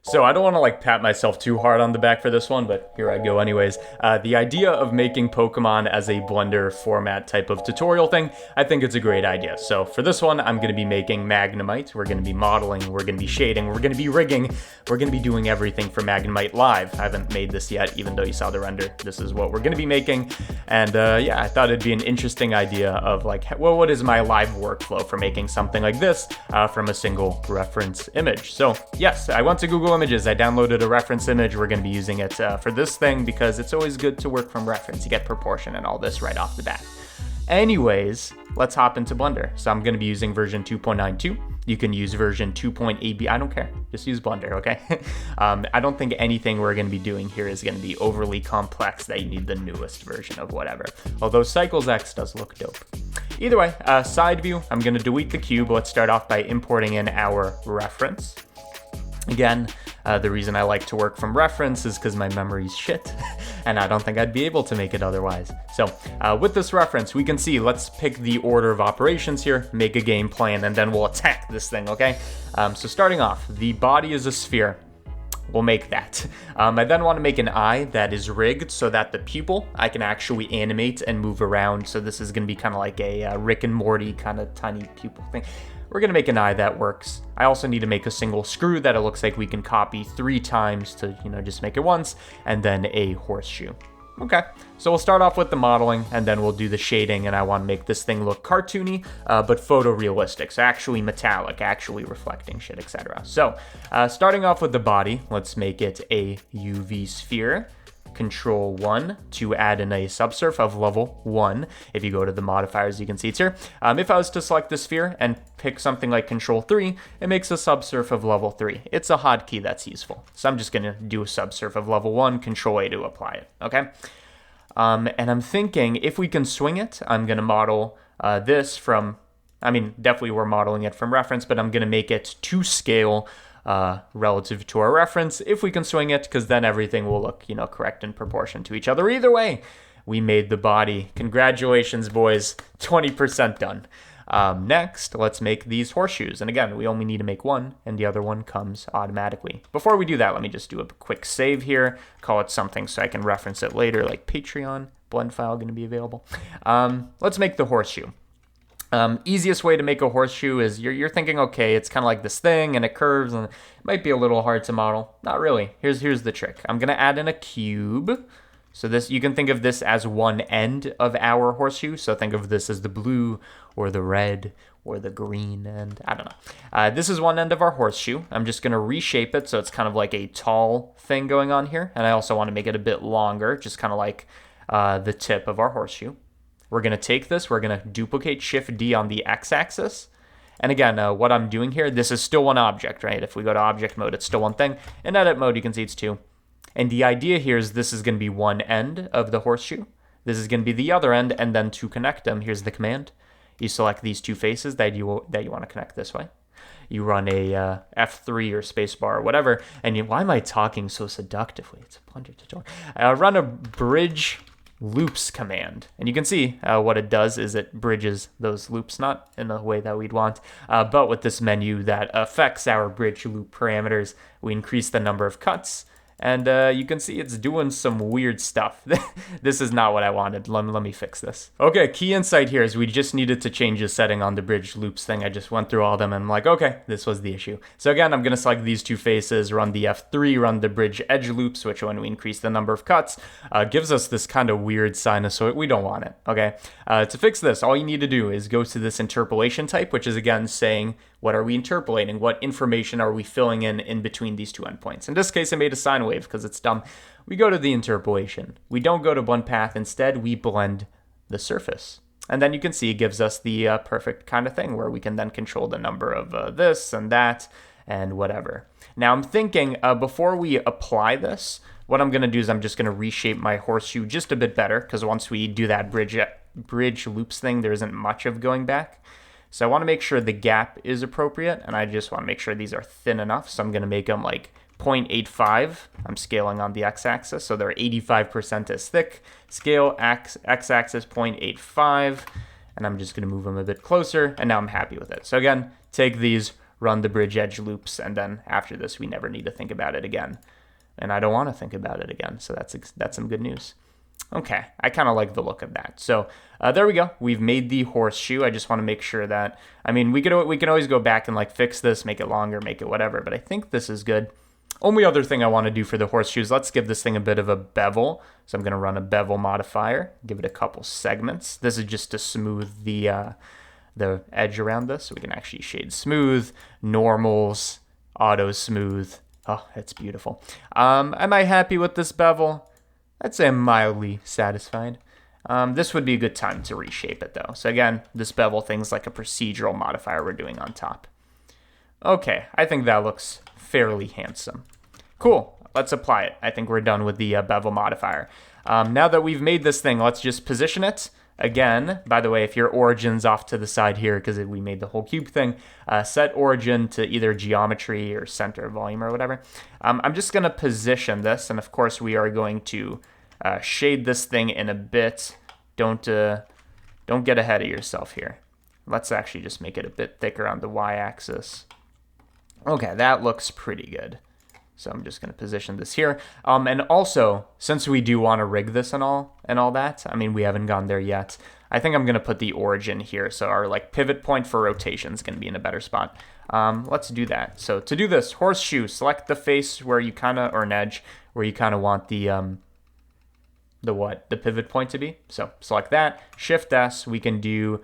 So I don't want to like pat myself too hard on the back for this one, but here I go anyways. The idea of making Pokemon as a Blender format type of tutorial thing, I think it's a great idea. So for this one, I'm going to be making Magnemite. We're going to be modeling, we're going to be shading, we're going to be rigging, we're going to be doing everything for Magnemite live. I haven't made this yet, even though you saw the render. This is what we're going to be making. And yeah, I thought it'd be an interesting idea of like, well, what is my live workflow for making something like this from a single reference image? So yes, I went to Google Images. I downloaded a reference image. We're going to be using it for this thing because it's always good to work from reference. You get proportion and all this right off the bat. Anyways, let's hop into Blender. So I'm going to be using version 2.92. You can use version 2.8b. I don't care. Just use Blender, okay? I don't think anything we're going to be doing here is going to be overly complex that you need the newest version of whatever. Although Cycles X does look dope. Either way, side view, I'm going to delete the cube. Let's start off by importing in our reference. Again, the reason I like to work from reference is because my memory's shit, and I don't think I'd be able to make it otherwise. So with this reference, we can see, let's pick the order of operations here, make a game plan, and then we'll attack this thing, okay? So starting off, the body is a sphere. We'll make that. I then want to make an eye that is rigged so that the pupil I can actually animate and move around. So this is going to be kind of like a Rick and Morty kind of tiny pupil thing. We're going to make an eye that works. I also need to make a single screw that it looks like we can copy 3 times to, just make it once, and then a horseshoe. Okay, so we'll start off with the modeling, and then we'll do the shading, and I want to make this thing look cartoony, but photorealistic, so actually metallic, actually reflecting shit, etc. So, starting off with the body, let's make it a UV sphere. Control 1 to add in a subsurf of level 1. If you go to the modifiers, you can see it's here. If I was to select the sphere and pick something like Control 3, it makes a subsurf of level 3. It's a hotkey that's useful. So I'm just going to do a subsurf of level 1, Control A to apply it, okay? And I'm thinking if we can swing it, I'm going to model this from, definitely we're modeling it from reference, but I'm going to make it to scale relative to our reference if we can swing it, because then everything will look, correct in proportion to each other. Either way, we made the body. Congratulations, boys. 20% done. Next, let's make these horseshoes. And again, we only need to make one, and the other one comes automatically. Before we do that, let me just do a quick save here. Call it something so I can reference it later, like Patreon. Blend file going to be available. Let's make the horseshoe. Easiest way to make a horseshoe is you're thinking, okay, it's kind of like this thing and it curves and it might be a little hard to model. Not really. Here's the trick. I'm going to add in a cube. So this, you can think of this as one end of our horseshoe. So think of this as the blue or the red or the green end. I don't know. This is one end of our horseshoe. I'm just going to reshape it so it's kind of like a tall thing going on here. And I also want to make it a bit longer, just kind of like the tip of our horseshoe. We're going to take this, we're going to duplicate Shift D on the x-axis. And again, what I'm doing here, this is still one object, right? If we go to object mode, it's still one thing. In edit mode, you can see it's 2. And the idea here is this is going to be one end of the horseshoe. This is going to be the other end, and then to connect them, here's the command. You select these 2 faces that you want to connect this way. You run a F3 or spacebar or whatever, and why am I talking so seductively? It's a Blender tutorial. Run a bridge loops command, and you can see what it does is it bridges those loops, not in the way that we'd want, but with this menu that affects our bridge loop parameters, we increase the number of cuts, and you can see it's doing some weird stuff. This is not what I wanted. Let me fix this. Okay, key insight here is we just needed to change the setting on the bridge loops thing. I just went through all of them and I'm like, okay, this was the issue. So again, I'm going to select these 2 faces, run the F3, run the bridge edge loops, which when we increase the number of cuts, gives us this kind of weird sinusoid. We don't want it, okay? To fix this, all you need to do is go to this interpolation type, which is again saying, what are we interpolating? What information are we filling in between these 2 endpoints? In this case, I made a sine wave because it's dumb. We go to the interpolation. We don't go to blend path. Instead, we blend the surface. And then you can see it gives us the perfect kind of thing where we can then control the number of this and that and whatever. Now I'm thinking before we apply this, what I'm going to do is I'm just going to reshape my horseshoe just a bit better, because once we do that bridge loops thing, there isn't much of going back. So I want to make sure the gap is appropriate, and I just want to make sure these are thin enough. So I'm going to make them like 0.85. I'm scaling on the x-axis, so they're 85% as thick. Scale x-axis 0.85, and I'm just going to move them a bit closer, and now I'm happy with it. So again, take these, run the bridge edge loops, and then after this, we never need to think about it again. And I don't want to think about it again, so that's some good news. Okay, I kind of like the look of that. So there we go. We've made the horseshoe. I just want to make sure that, I mean, we can always go back and like fix this, make it longer, make it whatever, but I think this is good. Only other thing I want to do for the horseshoes, let's give this thing a bit of a bevel. So I'm going to run a bevel modifier, give it a couple segments. This is just to smooth the edge around this, so we can actually shade smooth, normals, auto smooth. Oh, that's beautiful. Am I happy with this bevel? I'd say I'm mildly satisfied. This would be a good time to reshape it though. So again, this bevel thing's like a procedural modifier we're doing on top. Okay, I think that looks fairly handsome. Cool, let's apply it. I think we're done with the bevel modifier. Now that we've made this thing, let's just position it. Again, by the way, if your origin's off to the side here, because we made the whole cube thing, set origin to either geometry or center of volume or whatever. I'm just going to position this, and of course we are going to shade this thing in a bit. Don't get ahead of yourself here. Let's actually just make it a bit thicker on the y-axis. Okay, that looks pretty good. So I'm just going to position this here. And also, since we do want to rig this and all that, I mean, we haven't gone there yet. I think I'm going to put the origin here. So our like pivot point for rotation is going to be in a better spot. Let's do that. So to do this, horseshoe, select the face where you kind of, or an edge where you kind of want the pivot point to be. So select that, Shift S, we could do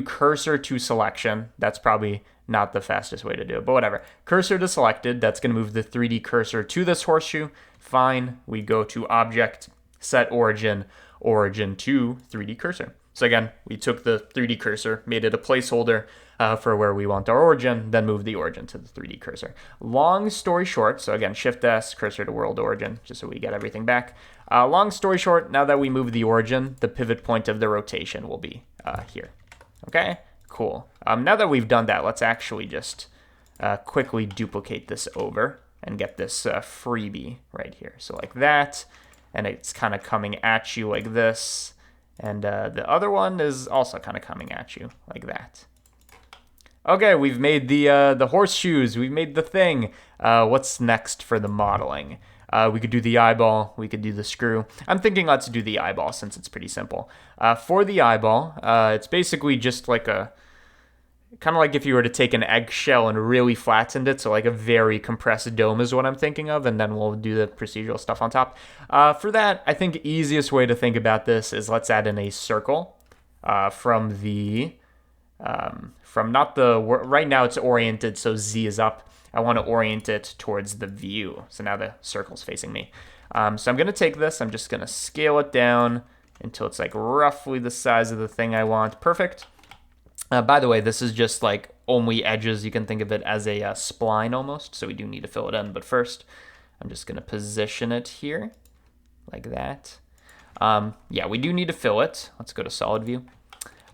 cursor to selection. That's probably not the fastest way to do it, but whatever. Cursor to selected, that's going to move the 3D cursor to this horseshoe. Fine, we go to object, set origin, origin to 3D cursor. So again, we took the 3D cursor, made it a placeholder for where we want our origin, then move the origin to the 3D cursor. Long story short, so again, Shift S, cursor to world origin, just so we get everything back. Long story short, now that we move the origin, the pivot point of the rotation will be here. Okay? Cool. Now that we've done that, let's actually just quickly duplicate this over and get this freebie right here. So like that, and it's kind of coming at you like this, and the other one is also kind of coming at you like that. Okay, we've made the horseshoes, we've made the thing. What's next for the modeling? We could do the eyeball, we could do the screw. I'm thinking let's do the eyeball since it's pretty simple. For the eyeball, it's basically just like kind of like if you were to take an eggshell and really flattened it, so like a very compressed dome is what I'm thinking of, and then we'll do the procedural stuff on top. For that, I think easiest way to think about this is let's add in a circle from right now it's oriented, so Z is up. I want to orient it towards the view, so now the circle's facing me. So I'm going to take this, I'm just going to scale it down until it's like roughly the size of the thing I want. Perfect. By the way, this is just like only edges. You can think of it as a spline almost, so we do need to fill it in. But first, I'm just going to position it here like that. Yeah, we do need to fill it. Let's go to solid view.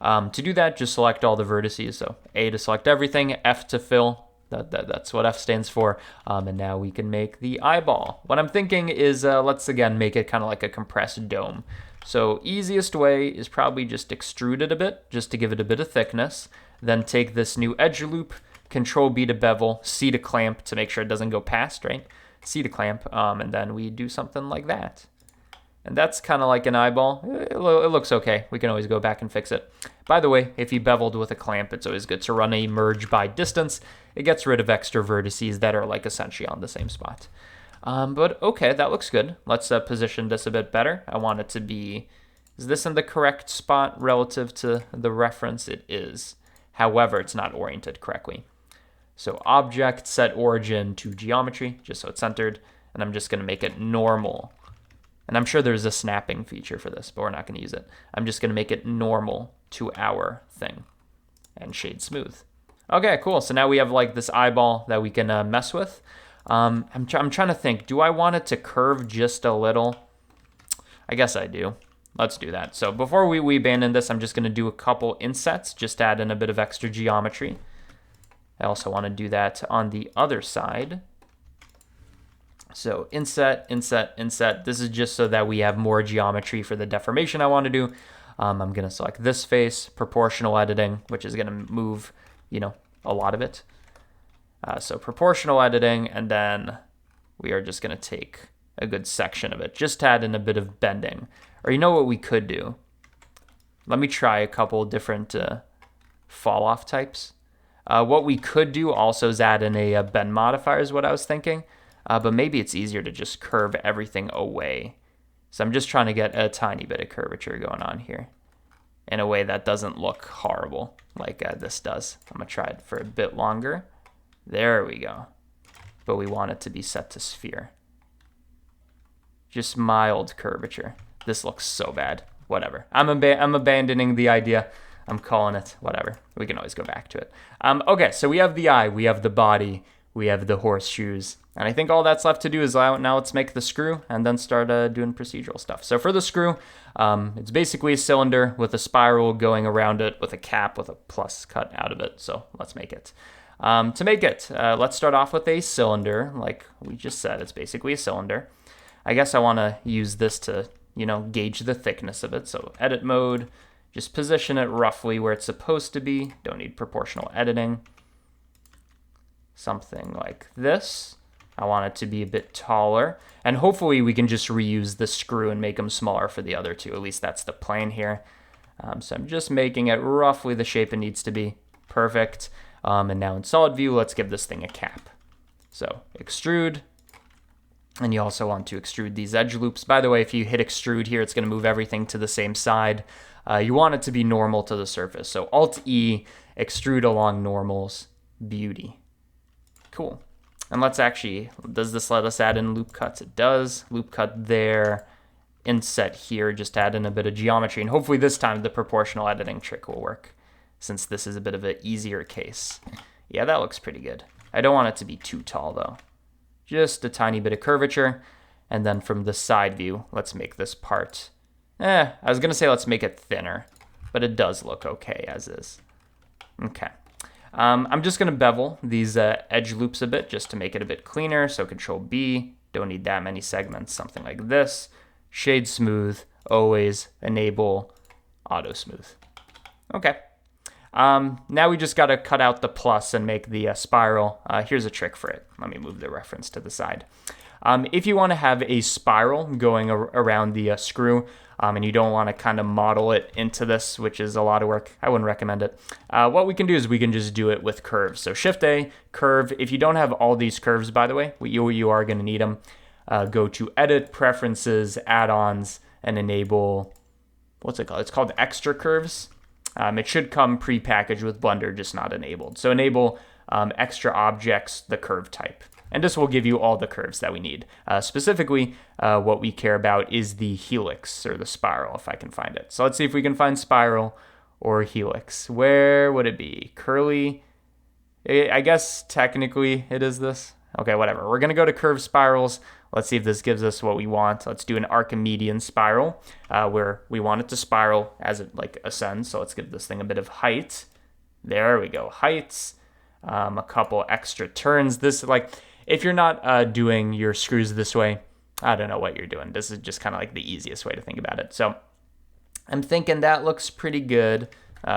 To do that, just select all the vertices. So A to select everything, F to fill. That's what F stands for. And now we can make the eyeball. What I'm thinking is let's again make it kind of like a compressed dome. So easiest way is probably just extrude it a bit, just to give it a bit of thickness. Then take this new edge loop, Control B to bevel, C to clamp to make sure it doesn't go past, right? C to clamp, and then we do something like that. And that's kind of like an eyeball. It looks okay. We can always go back and fix it. By the way, if you beveled with a clamp, it's always good to run a merge by distance. It gets rid of extra vertices that are like essentially on the same spot. But okay, that looks good. Let's position this a bit better. I want it to be, is this in the correct spot relative to the reference? It is. However, it's not oriented correctly. So object, set origin to geometry, just so it's centered. And I'm just going to make it normal. And I'm sure there's a snapping feature for this, but we're not going to use it. I'm just going to make it normal to our thing and shade smooth. Okay, cool. So now we have like this eyeball that we can mess with. I'm trying to think, do I want it to curve just a little? I guess I do. Let's do that. So before we abandon this, I'm just going to do a couple insets, just add in a bit of extra geometry. I also want to do that on the other side. So inset, inset, inset. This is just so that we have more geometry for the deformation I want to do. I'm going to select this face, proportional editing, which is going to move, a lot of it. So proportional editing, and then we are just going to take a good section of it, just to add in a bit of bending. Or you know what we could do? Let me try a couple different fall off types. What we could do also is add in a bend modifier is what I was thinking, but maybe it's easier to just curve everything away. So I'm just trying to get a tiny bit of curvature going on here in a way that doesn't look horrible like this does. I'm gonna try it for a bit longer. There we go. But we want it to be set to sphere. Just mild curvature. This looks so bad. Whatever. I'm abandoning the idea. I'm calling it. Whatever. We can always go back to it. Okay, so we have the eye, we have the body, we have the horseshoes. And I think all that's left to do is now let's make the screw and then start doing procedural stuff. So for the screw, it's basically a cylinder with a spiral going around it with a cap with a plus cut out of it. So let's make it. To make it, let's start off with a cylinder. Like we just said, it's basically a cylinder. I guess I want to use this to, gauge the thickness of it. So edit mode, just position it roughly where it's supposed to be. Don't need proportional editing. Something like this. I want it to be a bit taller. And hopefully we can just reuse the screw and make them smaller for the other two. At least that's the plan here. So I'm just making it roughly the shape it needs to be. Perfect. And now in solid view, let's give this thing a cap. So extrude. And you also want to extrude these edge loops. By the way, if you hit extrude here, it's going to move everything to the same side. You want it to be normal to the surface. So Alt-E, extrude along normals. Beauty. Cool. And let's actually, does this let us add in loop cuts? It does. Loop cut there. Inset here, just add in a bit of geometry. And hopefully this time the proportional editing trick will work, since this is a bit of an easier case. Yeah, that looks pretty good. I don't want it to be too tall though. Just a tiny bit of curvature. And then from the side view, let's make this part. I was gonna say let's make it thinner, but it does look okay as is. Okay. I'm just gonna bevel these edge loops a bit just to make it a bit cleaner. So Control B, don't need that many segments, something like this. Shade smooth, always enable auto smooth. Okay. Now we just gotta cut out the plus and make the spiral. Here's a trick for it. Let me move the reference to the side. If you want to have a spiral going around the screw, and you don't want to kind of model it into this, which is a lot of work, I wouldn't recommend it. What we can do is we can just do it with curves. So Shift A, curve. If you don't have all these curves, by the way, you are going to need them. Go to Edit, Preferences, Add-ons, and enable, what's it called? It's called Extra Curves. It should come pre-packaged with Blender, just not enabled. So enable Extra Objects, the curve type. And this will give you all the curves that we need. Specifically, what we care about is the helix, or the spiral, if I can find it. So let's see if we can find spiral or helix. Where would it be? Curly? I guess technically it is this. Okay, whatever. We're gonna go to curve spirals. Let's see if this gives us what we want. Let's do an Archimedean spiral, where we want it to spiral as it ascends. So let's give this thing a bit of height. There we go, heights. A couple extra turns. This, if you're not doing your screws this way, I don't know what you're doing. This is just kind of the easiest way to think about it. So I'm thinking that looks pretty good.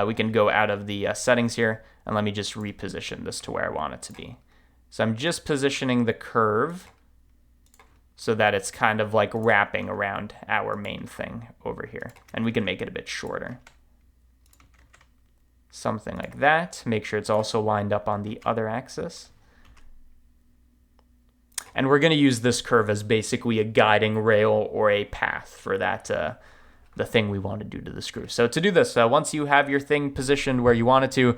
We can go out of the settings here, and let me just reposition this to where I want it to be. So I'm just positioning the curve so that it's kind of wrapping around our main thing over here. And we can make it a bit shorter. Something like that. Make sure it's also lined up on the other axis. And we're going to use this curve as basically a guiding rail or a path for that, the thing we want to do to the screw. So to do this, once you have your thing positioned where you want it to,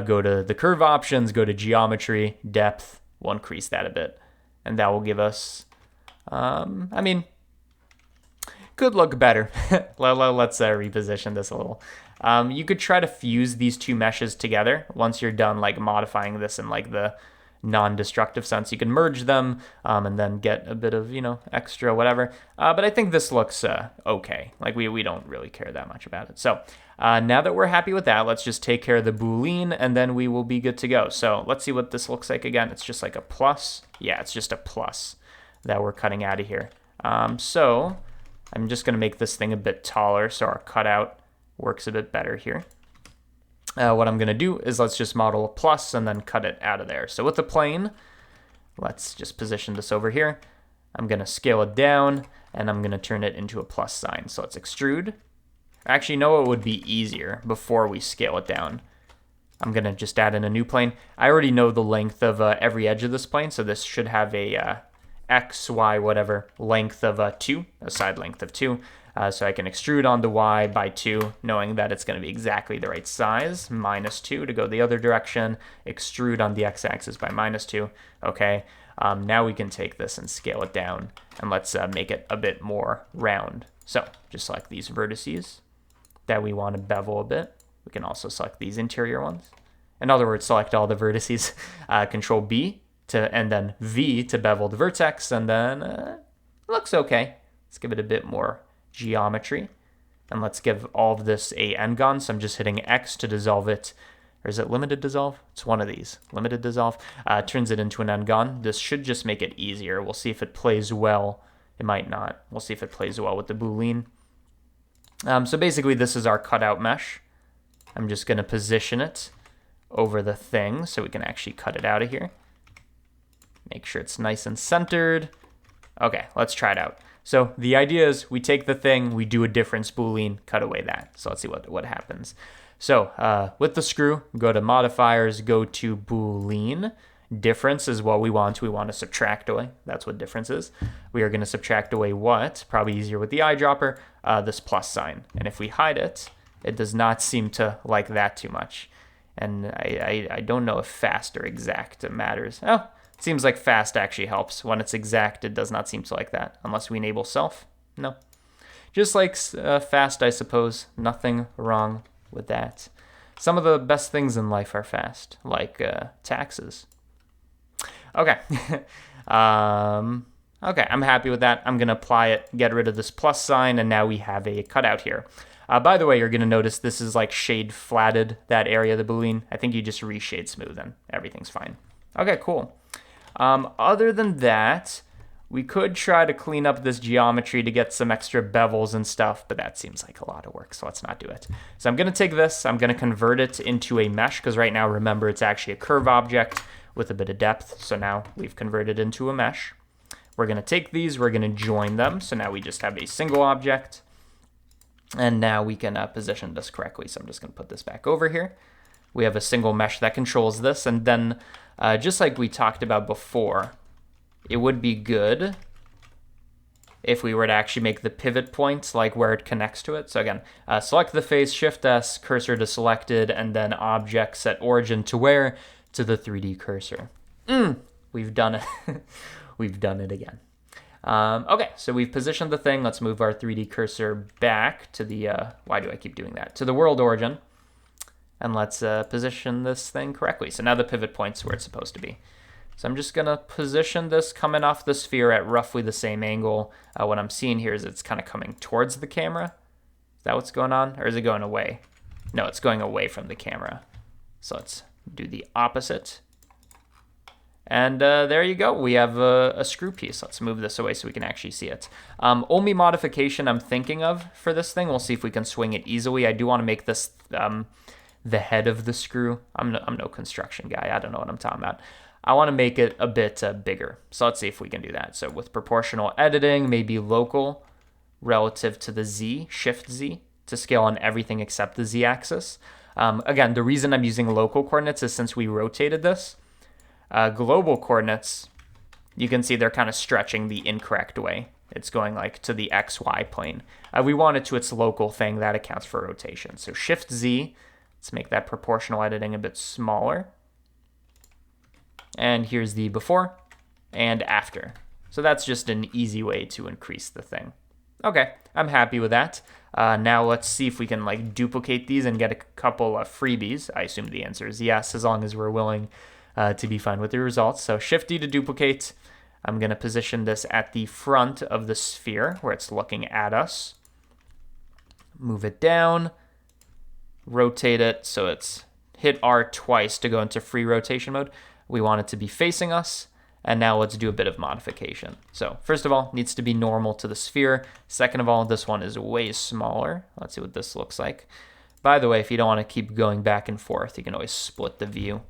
go to the curve options, go to geometry, depth, we'll increase that a bit. And that will give us, could look better. Let's reposition this a little. You could try to fuse these two meshes together once you're done modifying this in the non-destructive sense. You can merge them and then get a bit of extra whatever, but I think this looks okay. We don't really care that much about it. So now that we're happy with that, let's just take care of the boolean and then we will be good to go. So let's see what this looks like again. It's just a plus. Yeah, it's just a plus that we're cutting out of here. So I'm just going to make this thing a bit taller so our cutout works a bit better here. What I'm going to do is let's just model a plus and then cut it out of there. So with the plane, let's just position this over here. I'm going to scale it down, and I'm going to turn it into a plus sign. So let's extrude. Actually, no, it would be easier before we scale it down. I'm going to just add in a new plane. I already know the length of every edge of this plane, so this should have a x, y, whatever, length of 2, a side length of 2. So I can extrude on the y by 2, knowing that it's going to be exactly the right size, -2 to go the other direction, extrude on the x-axis by -2. Okay, now we can take this and scale it down, and let's make it a bit more round. So just select these vertices that we want to bevel a bit. We can also select these interior ones. In other words, select all the vertices, Control B, and then V to bevel the vertex, and then it looks okay. Let's give it a bit more geometry, and let's give all of this a n-gon. So I'm just hitting X to dissolve it, or is it limited dissolve? It's one of these, limited dissolve. Turns it into an n-gon. This should just make it easier. We'll see if it plays well. It might not. We'll see if it plays well with the boolean. So basically this is our cutout mesh. I'm just going to position it over the thing so we can actually cut it out of here. Make sure it's nice and centered. Okay, let's try it out. So the idea is we take the thing, we do a difference boolean, cut away that. So let's see what happens. So with the screw, go to modifiers, go to boolean. Difference is what we want. We want to subtract away. That's what difference is. We are going to subtract away what? Probably easier with the eyedropper, this plus sign. And if we hide it, it does not seem to like that too much. And I don't know if fast or exact matters. Oh, it seems like fast actually helps. When it's exact, it does not seem to like that. Unless we enable self. No. Just like fast, I suppose. Nothing wrong with that. Some of the best things in life are fast, like taxes. Okay. Okay, I'm happy with that. I'm going to apply it, get rid of this plus sign, and now we have a cutout here. By the way, you're going to notice this is like shade flatted, that area of the boolean. I think you just reshade smooth and everything's fine. Okay, cool. Other than that, we could try to clean up this geometry to get some extra bevels and stuff, but that seems like a lot of work, so let's not do it. So I'm going to take this, I'm going to convert it into a mesh, because right now, remember, it's actually a curve object with a bit of depth, so now we've converted into a mesh. We're going to take these, we're going to join them, so now we just have a single object. And now we can position this correctly. So I'm just going to put this back over here. We have a single mesh that controls this. And then just like we talked about before, it would be good if we were to actually make the pivot points like where it connects to it. So again, select the face, Shift S, cursor to selected, and then object set origin to where? To the 3D cursor. We've done it. We've done it again. Okay, so we've positioned the thing. Let's move our 3D cursor back to the, why do I keep doing that? To the world origin. And let's position this thing correctly. So now the pivot point's where it's supposed to be. So I'm just going to position this coming off the sphere at roughly the same angle. What I'm seeing here is it's kind of coming towards the camera. Is that what's going on? Or is it going away? No, it's going away from the camera. So let's do the opposite. And there you go. We have a screw piece. Let's move this away so we can actually see it. Only modification I'm thinking of for this thing, we'll see if we can swing it easily. I do want to make this the head of the screw. I'm no construction guy. I don't know what I'm talking about. I want to make it a bit bigger. So let's see if we can do that. So with proportional editing, maybe local relative to the Z, Shift Z, to scale on everything except the Z axis. Again, the reason I'm using local coordinates is since we rotated this. Global coordinates, you can see they're kind of stretching the incorrect way. It's going like to the XY plane. We want it to its local thing. That accounts for rotation. So Shift Z, let's make that proportional editing a bit smaller. And here's the before and after. So that's just an easy way to increase the thing. Okay, I'm happy with that. Now let's see if we can like duplicate these and get a couple of freebies. I assume the answer is yes, as long as we're willing to be fine with the results. So Shift D to duplicate. I'm going to position this at the front of the sphere where it's looking at us. Move it down. Rotate it so it's hit R twice to go into free rotation mode. We want it to be facing us. And now let's do a bit of modification. So first of all, needs to be normal to the sphere. Second of all, this one is way smaller. Let's see what this looks like. By the way, if you don't want to keep going back and forth, you can always split the view.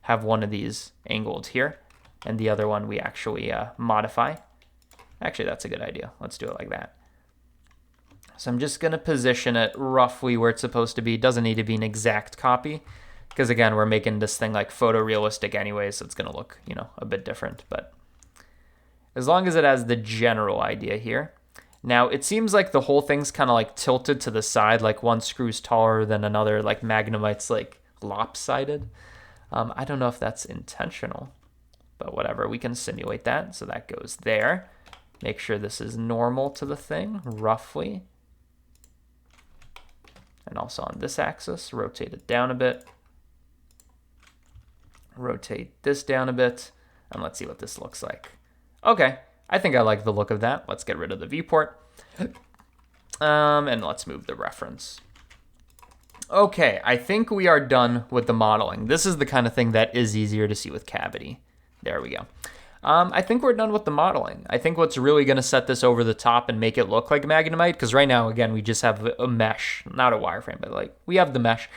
Have one of these angled here, and the other one we actually modify. Actually, that's a good idea. Let's do it like that. So I'm just going to position it roughly where it's supposed to be. It doesn't need to be an exact copy, because again, we're making this thing like photorealistic anyway, so it's going to look, you know, a bit different. But as long as it has the general idea here. Now, it seems like the whole thing's kind of like tilted to the side, like one screw's taller than another, like magnemite's like lopsided. I don't know if that's intentional, but whatever, we can simulate that. So that goes there. Make sure this is normal to the thing, roughly. And also on this axis, rotate it down a bit. Rotate this down a bit, and let's see what this looks like. Okay, I think I like the look of that. Let's get rid of the viewport. And let's move the reference. Okay, I think we are done with the modeling. This is the kind of thing that is easier to see with Cavity. There we go. I think we're done with the modeling. I think what's really going to set this over the top and make it look like magnemite, because right now, again, we just have a mesh, not a wireframe, but like we have the mesh.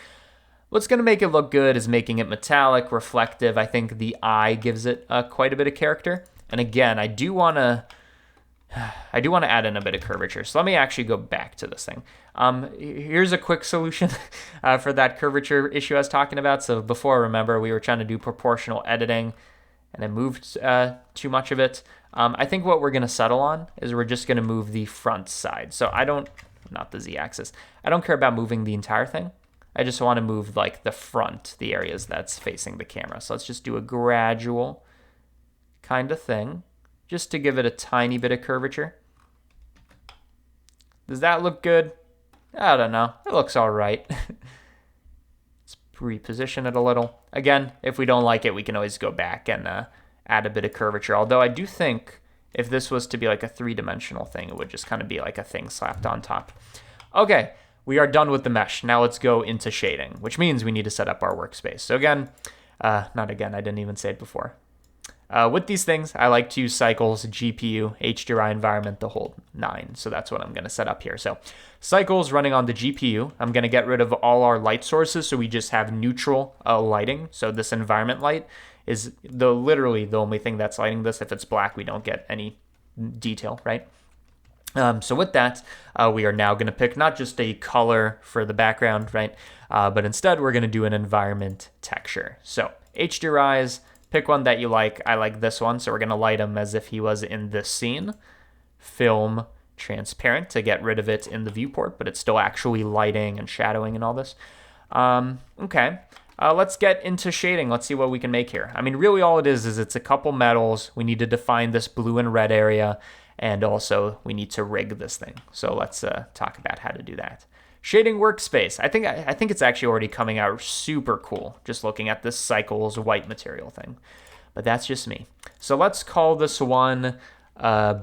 What's going to make it look good is making it metallic, reflective. I think the eye gives it quite a bit of character. And again, I do want to add in a bit of curvature. So let me actually go back to this thing. Here's a quick solution for that curvature issue I was talking about. So before, remember, we were trying to do proportional editing, and I moved too much of it. I think what we're going to settle on is we're just going to move the front side. So not the z-axis. I don't care about moving the entire thing. I just want to move like the front, the areas that's facing the camera. So let's just do a gradual kind of thing, just to give it a tiny bit of curvature. Does that look good? I don't know. It looks all right. Let's reposition it a little. Again, if we don't like it, we can always go back and add a bit of curvature. Although I do think if this was to be like a three-dimensional thing, it would just kind of be like a thing slapped on top. Okay, we are done with the mesh. Now let's go into shading, which means we need to set up our workspace. So again, not again, I didn't even say it before. With these things, I like to use cycles, GPU, HDRI environment, the whole 9. So that's what I'm going to set up here. So cycles running on the GPU. I'm going to get rid of all our light sources, so we just have neutral lighting. So this environment light is literally the only thing that's lighting this. If it's black, we don't get any detail, right? So with that, we are now going to pick not just a color for the background, right? But instead, we're going to do an environment texture. So HDRIs. Pick one that you like. I like this one, so we're going to light him as if he was in this scene. Film transparent to get rid of it in the viewport, but it's still actually lighting and shadowing and all this. Okay, let's get into shading. Let's see what we can make here. I mean, really all it is it's a couple metals. We need to define this blue and red area, and also we need to rig this thing. So let's talk about how to do that. Shading workspace. I think it's actually already coming out super cool, just looking at this cycles white material thing. But that's just me. So let's call this one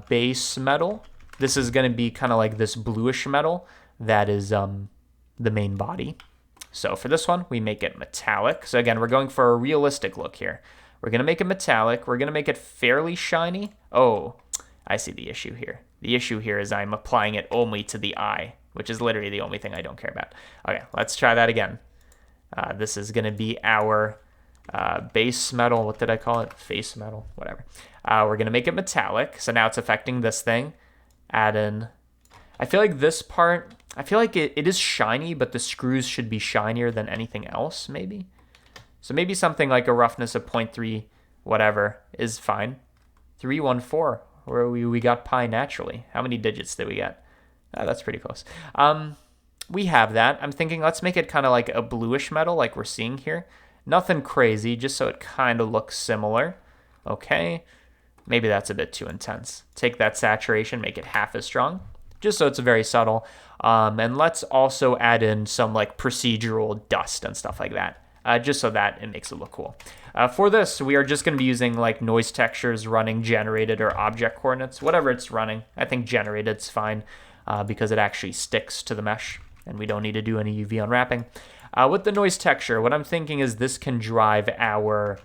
base metal. This is going to be kind of like this bluish metal that is the main body. So for this one, we make it metallic. So again, we're going for a realistic look here. We're going to make it metallic. We're going to make it fairly shiny. Oh, I see the issue here. The issue here is I'm applying it only to the eye, which is literally the only thing I don't care about. Okay, let's try that again. This is going to be our base metal. What did I call it? Face metal, whatever. We're going to make it metallic. So now it's affecting this thing. Add in. I feel like this part, I feel like it is shiny, but the screws should be shinier than anything else, maybe. So maybe something like a roughness of 0.3, whatever, is fine. 314, where we got pi naturally. How many digits did we get? That's pretty close. We have that. I'm thinking let's make it kind of like a bluish metal like we're seeing here. Nothing crazy, just so it kind of looks similar. Okay, maybe that's a bit too intense. Take that saturation, make it half as strong, just so it's very subtle. And let's also add in some like procedural dust and stuff like that, just so that it makes it look cool. For this, we are just going to be using like noise textures running generated or object coordinates, whatever it's running. I think generated's fine. Because it actually sticks to the mesh and we don't need to do any UV unwrapping. With the noise texture, what I'm thinking is this can drive our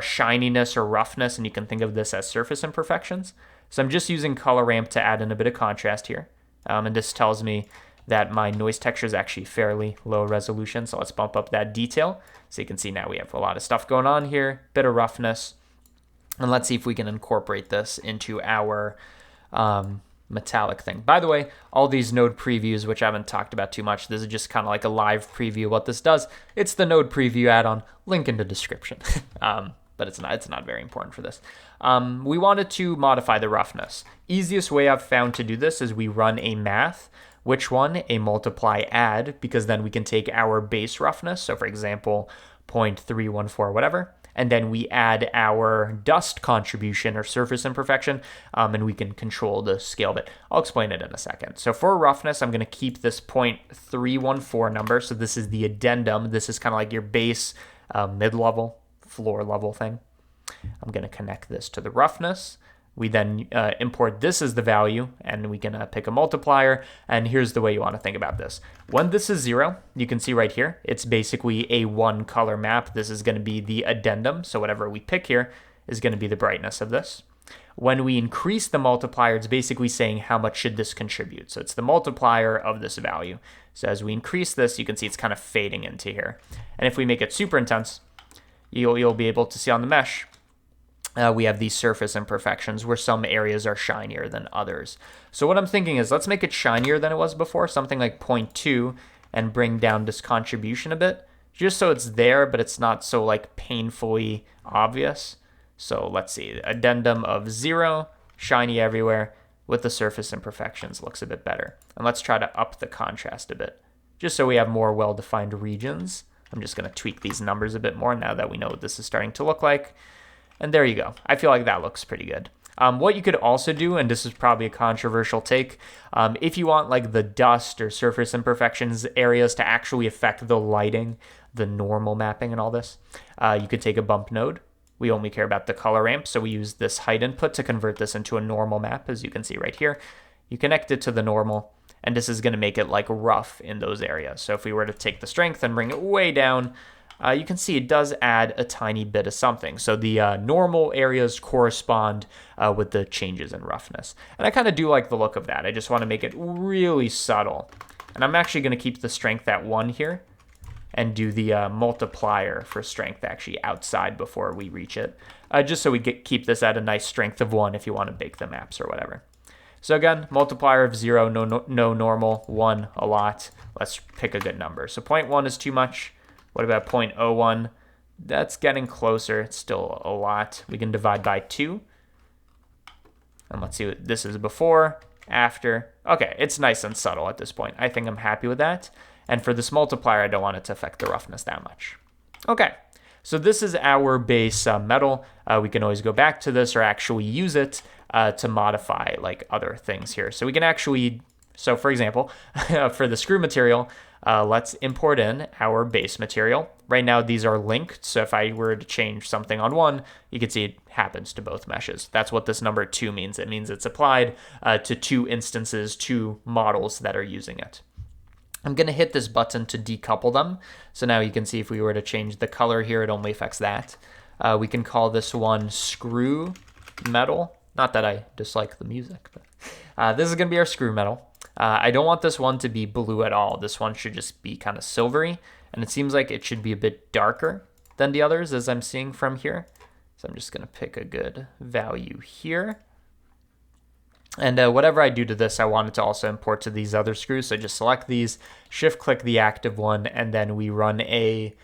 shininess or roughness, and you can think of this as surface imperfections. So I'm just using color ramp to add in a bit of contrast here. And this tells me that my noise texture is actually fairly low resolution. So let's bump up that detail. So you can see now we have a lot of stuff going on here, bit of roughness. And let's see if we can incorporate this into our metallic thing. By the way, all these node previews, which I haven't talked about too much, this is just kind of like a live preview. What this does, it's the node preview add-on, link in the description. But it's not very important for this. We wanted to modify the roughness. Easiest way I've found to do this is we run a math. Which one? A multiply add, because then we can take our base roughness, so for example, 0.314, whatever, and then we add our dust contribution or surface imperfection, and we can control the scale of it. I'll explain it in a second. So for roughness, I'm going to keep this 0.314 number. So this is the addendum. This is kind of like your base mid-level, floor level thing. I'm going to connect this to the roughness. We then import this as the value, and we can pick a multiplier. And here's the way you want to think about this. When this is 0, you can see right here, it's basically a one color map. This is going to be the addendum. So whatever we pick here is going to be the brightness of this. When we increase the multiplier, it's basically saying how much should this contribute. So it's the multiplier of this value. So as we increase this, you can see it's kind of fading into here. And if we make it super intense, you'll be able to see on the mesh, we have these surface imperfections where some areas are shinier than others. So what I'm thinking is let's make it shinier than it was before, something like 0.2, and bring down this contribution a bit, just so it's there, but it's not so like painfully obvious. So let's see, addendum of 0, shiny everywhere, with the surface imperfections looks a bit better. And let's try to up the contrast a bit, just so we have more well-defined regions. I'm just going to tweak these numbers a bit more now that we know what this is starting to look like. And there you go. I feel like that looks pretty good. What you could also do, and this is probably a controversial take, if you want like the dust or surface imperfections areas to actually affect the lighting, the normal mapping and all this, you could take a bump node. We only care about the color ramp, so we use this height input to convert this into a normal map, as you can see right here. You connect it to the normal, and this is going to make it like rough in those areas. So if we were to take the strength and bring it way down, you can see it does add a tiny bit of something. So the normal areas correspond with the changes in roughness. And I kind of do like the look of that. I just want to make it really subtle. And I'm actually going to keep the strength at 1 here and do the multiplier for strength actually outside before we reach it. Just so we keep this at a nice strength of 1 if you want to bake the maps or whatever. So again, multiplier of 0, no normal, 1 a lot. Let's pick a good number. So 0.1 is too much. What about 0.01? That's getting closer. It's still a lot. We can divide by 2. And let's see what this is before, after. Okay, it's nice and subtle at this point. I think I'm happy with that. And for this multiplier, I don't want it to affect the roughness that much. Okay, so this is our base metal. We can always go back to this or actually use it to modify like other things here. So we can actually, so for example, for the screw material, let's import in our base material. Right now, these are linked. So if I were to change something on one, you can see it happens to both meshes. That's what this number 2 means. It means it's applied to 2 instances, 2 models that are using it. I'm going to hit this button to decouple them. So now you can see if we were to change the color here, it only affects that. We can call this one screw metal. Not that I dislike the music, but this is going to be our screw metal. I don't want this one to be blue at all. This one should just be kind of silvery, and it seems like it should be a bit darker than the others as I'm seeing from here. So I'm just going to pick a good value here. And whatever I do to this, I want it to also import to these other screws. So just select these, shift-click the active one, and then we run I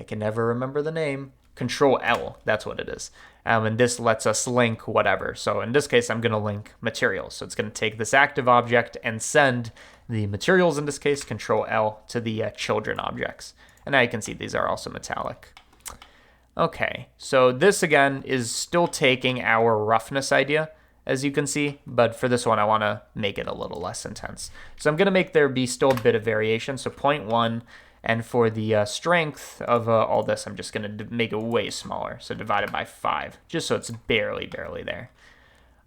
can never remember the name, Control L, that's what it is. And this lets us link whatever. So in this case, I'm going to link materials. So it's going to take this active object and send the materials, in this case, Control L, to the children objects. And now you can see these are also metallic. Okay, so this again is still taking our roughness idea, as you can see, but for this one, I want to make it a little less intense. So I'm going to make there be still a bit of variation, so 0.1. And for the strength of all this, I'm just going to make it way smaller. So divide it by 5, just so it's barely there.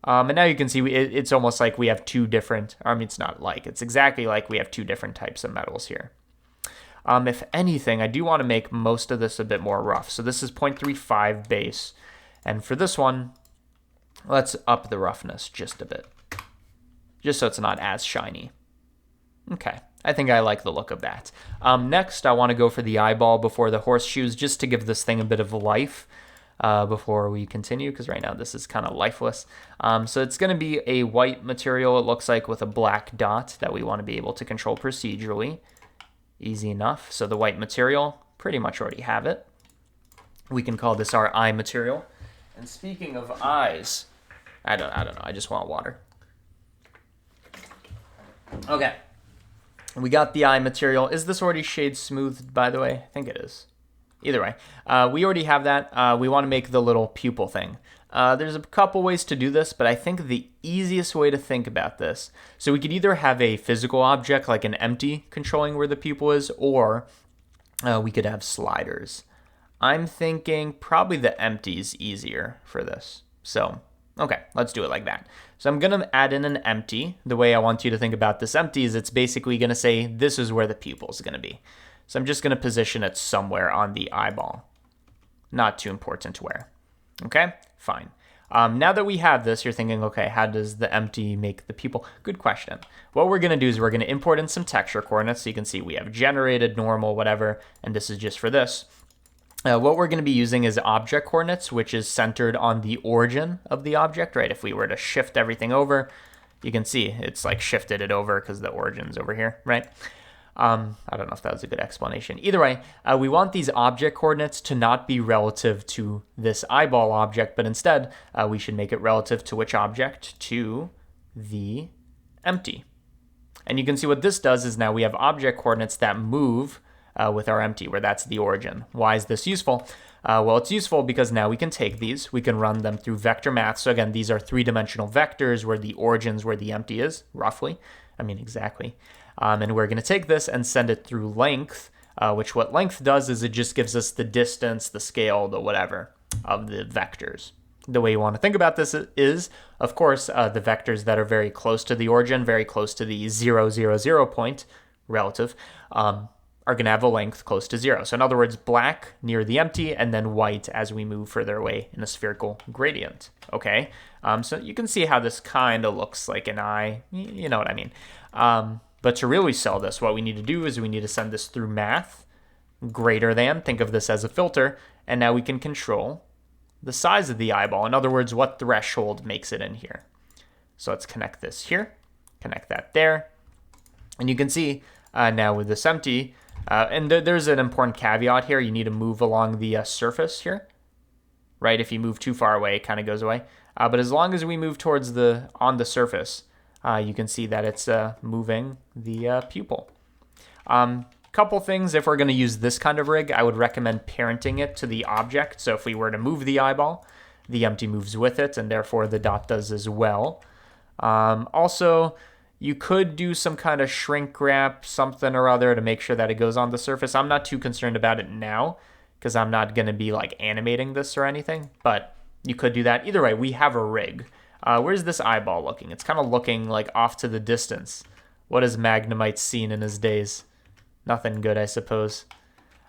And now you can see it's almost like we have 2 different, I mean, it's not like, it's exactly like we have 2 different types of metals here. If anything, I do want to make most of this a bit more rough. So this is 0.35 base. And for this one, let's up the roughness just a bit, just so it's not as shiny. Okay. I think I like the look of that. Next, I want to go for the eyeball before the horseshoes, just to give this thing a bit of life before we continue, because right now this is kind of lifeless. So it's going to be a white material, it looks like, with a black dot that we want to be able to control procedurally. Easy enough. So the white material, pretty much already have it. We can call this our eye material. And speaking of eyes, I don't know, I just want water. Okay. We got the eye material. Is this already shade smoothed, by the way? I think it is. Either way, we already have that. We want to make the little pupil thing. There's a couple ways to do this, but I think the easiest way to think about this, so we could either have a physical object like an empty controlling where the pupil is, or we could have sliders. I'm thinking probably the empty is easier for this. So, okay, let's do it like that. So I'm going to add in an empty. The way I want you to think about this empty is it's basically going to say this is where the pupil is going to be. So I'm just going to position it somewhere on the eyeball. Not too important where. Okay, fine. Now that we have this, you're thinking, okay, how does the empty make the pupil? Good question. What we're going to do is we're going to import in some texture coordinates. So you can see we have generated, normal, whatever, and this is just for this. What we're going to be using is object coordinates, which is centered on the origin of the object, right? If we were to shift everything over, you can see it's like shifted it over because the origin's over here, right? I don't know if that was a good explanation. Either way, we want these object coordinates to not be relative to this eyeball object, but instead we should make it relative to which object? To the empty. And you can see what this does is now we have object coordinates that move with our empty, where that's the origin. Why is this useful? Well, it's useful because now we can take these, we can run them through vector math. So again, these are three-dimensional vectors where the origin's where the empty is, roughly. I mean, exactly. And we're going to take this and send it through length, which what length does is it just gives us the distance, the scale, the whatever of the vectors. The way you want to think about this is, of course, the vectors that are very close to the origin, very close to the 0, 0, 0 point, relative, are going to have a length close to 0. So in other words, black near the empty and then white as we move further away in a spherical gradient. Okay, so you can see how this kind of looks like an eye. You know what I mean. But to really sell this, what we need to do is we need to send this through math, greater than, think of this as a filter, and now we can control the size of the eyeball. In other words, what threshold makes it in here. So let's connect this here, connect that there, and you can see now with this empty, and there's an important caveat here. You need to move along the surface here, right? If you move too far away, it kind of goes away. But as long as we move towards on the surface, you can see that it's moving the pupil. Couple things, if we're going to use this kind of rig, I would recommend parenting it to the object. So if we were to move the eyeball, the empty moves with it, and therefore the dot does as well. Also, you could do some kind of shrink wrap, something or other to make sure that it goes on the surface. I'm not too concerned about it now because I'm not going to be like animating this or anything, but you could do that. Either way, we have a rig. Where's this eyeball looking? It's kind of looking like off to the distance. What has Magnemite seen in his days? Nothing good, I suppose.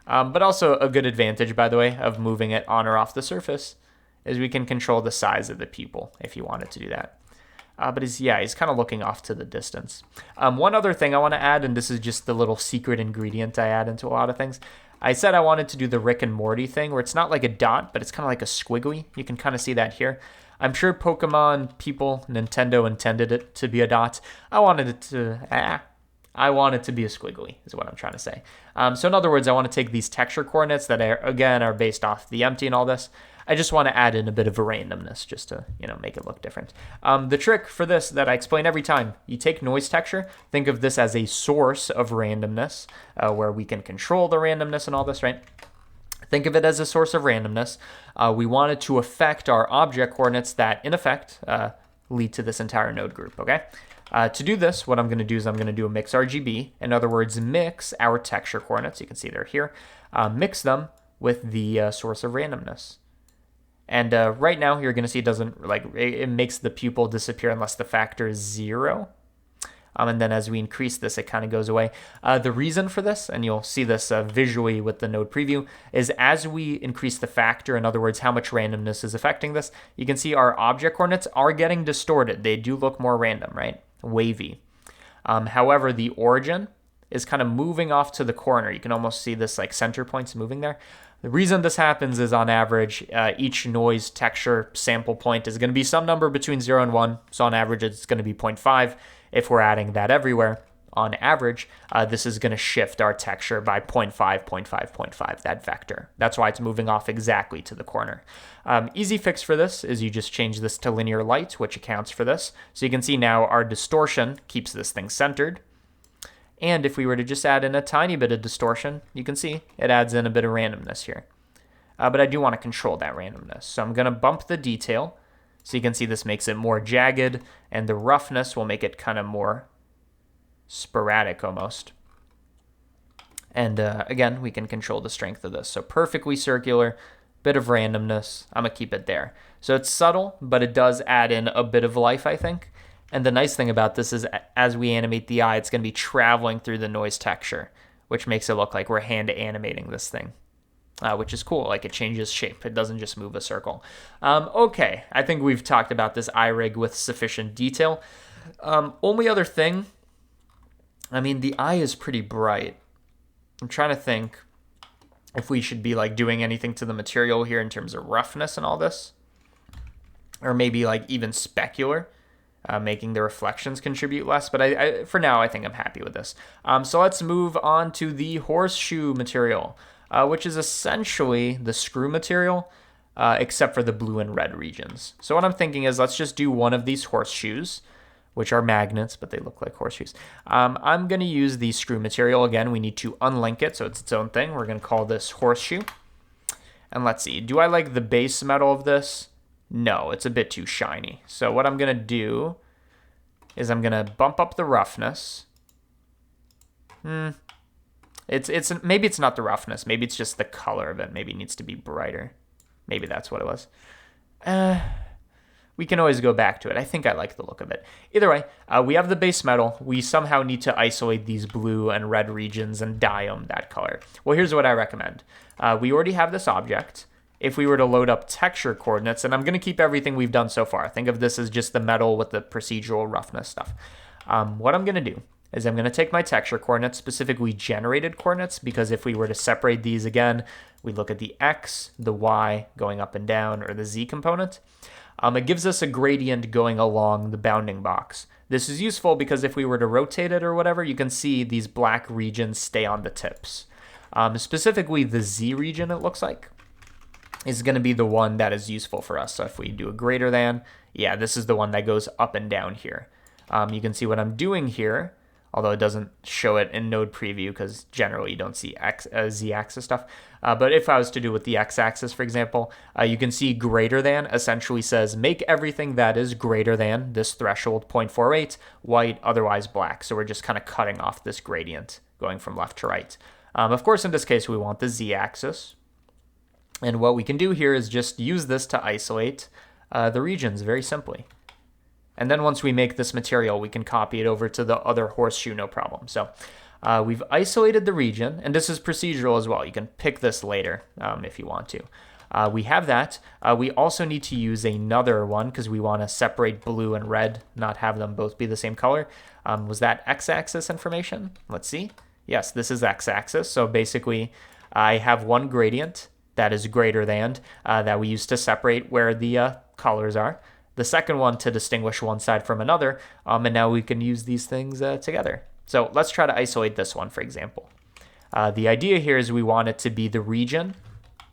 But also a good advantage, by the way, of moving it on or off the surface is we can control the size of the pupil if you wanted to do that. But he's kind of looking off to the distance. One other thing I want to add, and this is just the little secret ingredient I add into a lot of things. I said I wanted to do the Rick and Morty thing, where it's not like a dot, but it's kind of like a squiggly. You can kind of see that here. I'm sure Pokemon people, Nintendo intended it to be a dot. I wanted it to be a squiggly, is what I'm trying to say. So in other words, I want to take these texture coordinates that are based off the empty and all this. I just want to add in a bit of a randomness just to, make it look different. The trick for this that I explain every time, you take noise texture, think of this as a source of randomness, where we can control the randomness and all this, right? Think of it as a source of randomness. We want it to affect our object coordinates that, in effect, lead to this entire node group, okay? To do this, what I'm going to do is I'm going to do a mix RGB. In other words, mix our texture coordinates. You can see they're here. Mix them with the source of randomness. And right now, you're going to see it makes the pupil disappear unless the factor is 0. And then as we increase this, it kind of goes away. The reason for this, and you'll see this visually with the node preview, is as we increase the factor, in other words, how much randomness is affecting this, you can see our object coordinates are getting distorted. They do look more random, right? Wavy. However, the origin is kind of moving off to the corner. You can almost see this like center points moving there. The reason this happens is on average, each noise texture sample point is going to be some number between 0 and 1. So on average, it's going to be 0.5. If we're adding that everywhere, on average, this is going to shift our texture by 0.5, 0.5, 0.5, that vector. That's why it's moving off exactly to the corner. Easy fix for this is you just change this to linear light, which accounts for this. So you can see now our distortion keeps this thing centered. And if we were to just add in a tiny bit of distortion, you can see it adds in a bit of randomness here. But I do want to control that randomness. So I'm going to bump the detail. So you can see this makes it more jagged, and the roughness will make it kind of more sporadic almost. And again, we can control the strength of this. So perfectly circular, bit of randomness. I'm going to keep it there. So it's subtle, but it does add in a bit of life, I think. And the nice thing about this is as we animate the eye, it's going to be traveling through the noise texture, which makes it look like we're hand animating this thing, which is cool. Like it changes shape. It doesn't just move a circle. Okay, I think we've talked about this eye rig with sufficient detail. Only other thing, I mean, the eye is pretty bright. I'm trying to think if we should be like doing anything to the material here in terms of roughness and all this, or maybe like even specular. Making the reflections contribute less, but for now, I think I'm happy with this. So let's move on to the horseshoe material, which is essentially the screw material, except for the blue and red regions. So what I'm thinking is let's just do one of these horseshoes, which are magnets, but they look like horseshoes. I'm going to use the screw material. Again, we need to unlink it, so it's its own thing. We're going to call this horseshoe. And let's see, do I like the base metal of this? No, it's a bit too shiny. So what I'm going to do is I'm going to bump up the roughness. Maybe it's not the roughness. Maybe it's just the color of it. Maybe it needs to be brighter. Maybe that's what it was. We can always go back to it. I think I like the look of it. Either way, we have the base metal. We somehow need to isolate these blue and red regions and dye them that color. Well, here's what I recommend. We already have this object. If we were to load up texture coordinates, and I'm going to keep everything we've done so far. Think of this as just the metal with the procedural roughness stuff. What I'm going to do is I'm going to take my texture coordinates, specifically generated coordinates, because if we were to separate these again, we look at the X, the Y going up and down, or the Z component. It gives us a gradient going along the bounding box. This is useful because if we were to rotate it or whatever, you can see these black regions stay on the tips. Specifically the Z region, it looks like, is going to be the one that is useful for us. So if we do a greater than, yeah, this is the one that goes up and down here. You can see what I'm doing here, although it doesn't show it in node preview because generally you don't see Z-axis stuff. But if I was to do with the X-axis, for example, you can see greater than essentially says make everything that is greater than this threshold 0.48 white, otherwise black. So we're just kind of cutting off this gradient going from left to right. Of course, in this case, we want the Z-axis. And what we can do here is just use this to isolate the regions very simply. And then once we make this material, we can copy it over to the other horseshoe, no problem. So we've isolated the region, and this is procedural as well. You can pick this later if you want to. We have that. We also need to use another one because we want to separate blue and red, not have them both be the same color. Was that X-axis information? Let's see. Yes, this is X-axis. So basically, I have one gradient that is greater than, that we use to separate where the colors are. The second one to distinguish one side from another, and now we can use these things together. So let's try to isolate this one, for example. The idea here is we want it to be the region,